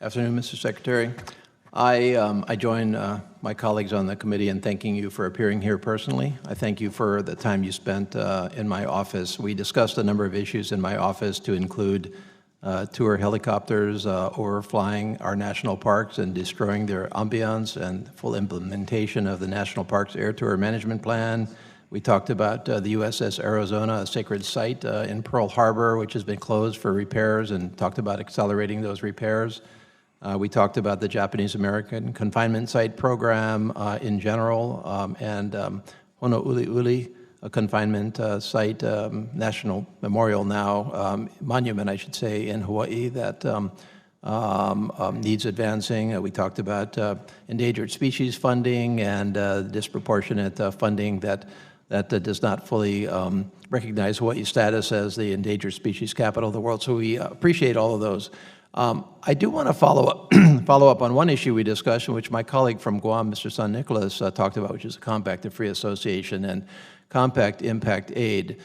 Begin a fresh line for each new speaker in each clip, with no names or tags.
Afternoon, Mr. Secretary. I join my colleagues on the committee in thanking you for appearing here personally. I thank you for the time you spent in my office. We discussed a number of issues in my office to include tour helicopters overflying our national parks and destroying their ambiance, and full implementation of the National Parks Air Tour Management Plan. We talked about the USS Arizona, a sacred site in Pearl Harbor, which has been closed for repairs, and talked about accelerating those repairs. We talked about the Japanese-American confinement site program in general, and Honouliuli, a confinement site, national memorial now, monument, I should say, in Hawaii that needs advancing. We talked about endangered species funding and disproportionate funding that does not fully recognize Hawaii's status as the endangered species capital of the world. So we appreciate all of those. I do want to follow up on one issue we discussed, which my colleague from Guam, Mr. San Nicolas, talked about, which is the Compact of Free Association and Compact Impact Aid.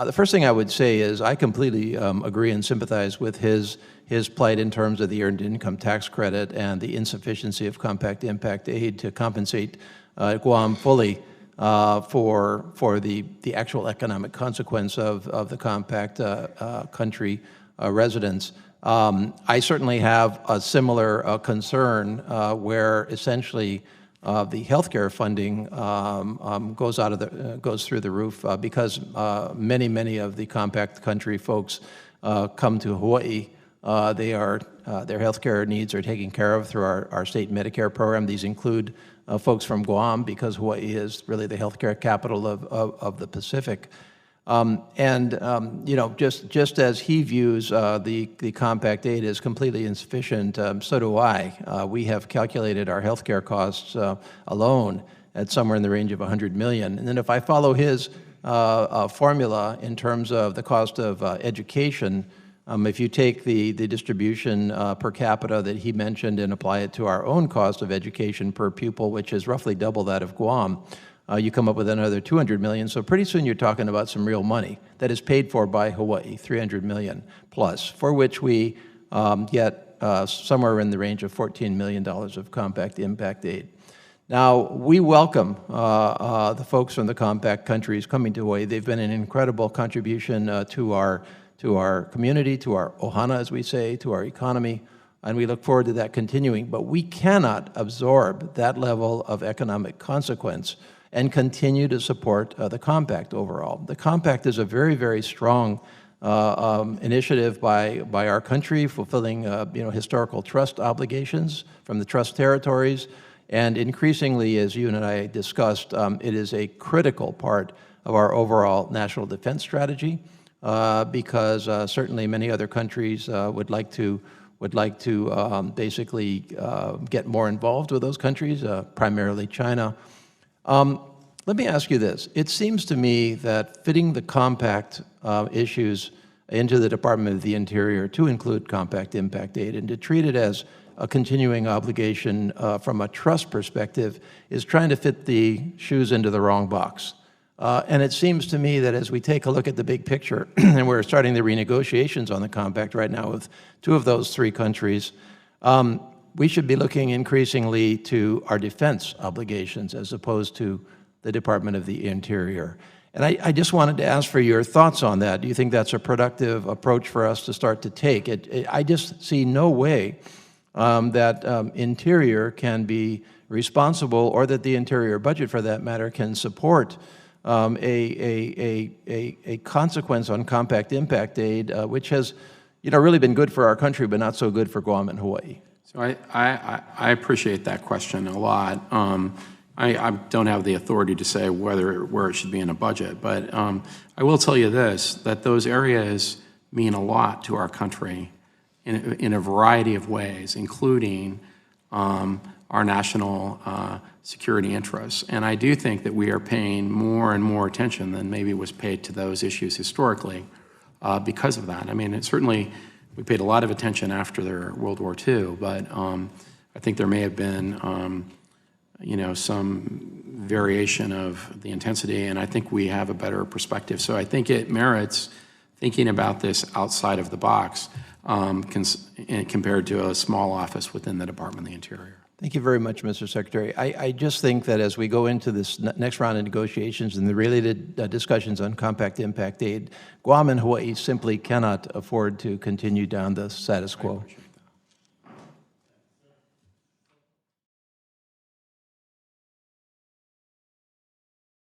The first thing I would say is I completely agree and sympathize with his plight in terms of the Earned Income Tax Credit and the insufficiency of Compact Impact Aid to compensate Guam fully for the actual economic consequence of the Compact country residents. I certainly have a similar concern where essentially the healthcare funding goes through the roof because many of the Compact country folks come to Hawaii. Their healthcare needs are taken care of through our state Medicare program. These include folks from Guam, because Hawaii is really the healthcare capital of the Pacific. Just as he views the Compact Aid as completely insufficient, so do I. We have calculated our healthcare costs alone at somewhere in the range of $100 million. And then if I follow his formula in terms of the cost of education, if you take the distribution per capita that he mentioned and apply it to our own cost of education per pupil, which is roughly double that of Guam, you come up with another $200 million. So pretty soon you're talking about some real money that is paid for by Hawaii, $300 million plus, for which we get somewhere in the range of $14 million of Compact Impact Aid. Now, we welcome the folks from the Compact countries coming to Hawaii. They've been an incredible contribution to our community, to our ohana, as we say, to our economy, and we look forward to that continuing. But we cannot absorb that level of economic consequence and continue to support the Compact overall. The Compact is a very, very strong initiative by our country, fulfilling historical trust obligations from the trust territories, and increasingly, as you and I discussed, it is a critical part of our overall national defense strategy, because certainly many other countries would like to basically get more involved with those countries, primarily China. Let me ask you this. It seems to me that fitting the Compact issues into the Department of the Interior to include Compact Impact Aid and to treat it as a continuing obligation from a trust perspective is trying to fit the shoes into the wrong box. And it seems to me that as we take a look at the big picture, and we're starting the renegotiations on the Compact right now with two of those three countries, we should be looking increasingly to our defense obligations as opposed to the Department of the Interior. And I just wanted to ask for your thoughts on that. Do you think that's a productive approach for us to start to take? I just see no way that Interior can be responsible, or that the Interior budget, for that matter, can support a consequence on Compact Impact Aid, which has really been good for our country, but not so good for Guam and Hawaii.
So I appreciate that question a lot. I don't have the authority to say where it should be in a budget, but I will tell you this, that those areas mean a lot to our country in a variety of ways, including our national security interests. And I do think that we are paying more and more attention than maybe was paid to those issues historically because of that. I mean, certainly we paid a lot of attention after World War II, but I think there may have been some variation of the intensity, and I think we have a better perspective. So I think it merits thinking about this outside of the box. compared to a small office within the Department of the Interior.
Thank you very much, Mr. Secretary. I just think that as we go into this next round of negotiations and the related discussions on compact impact aid, Guam and Hawaii simply cannot afford to continue down the status quo.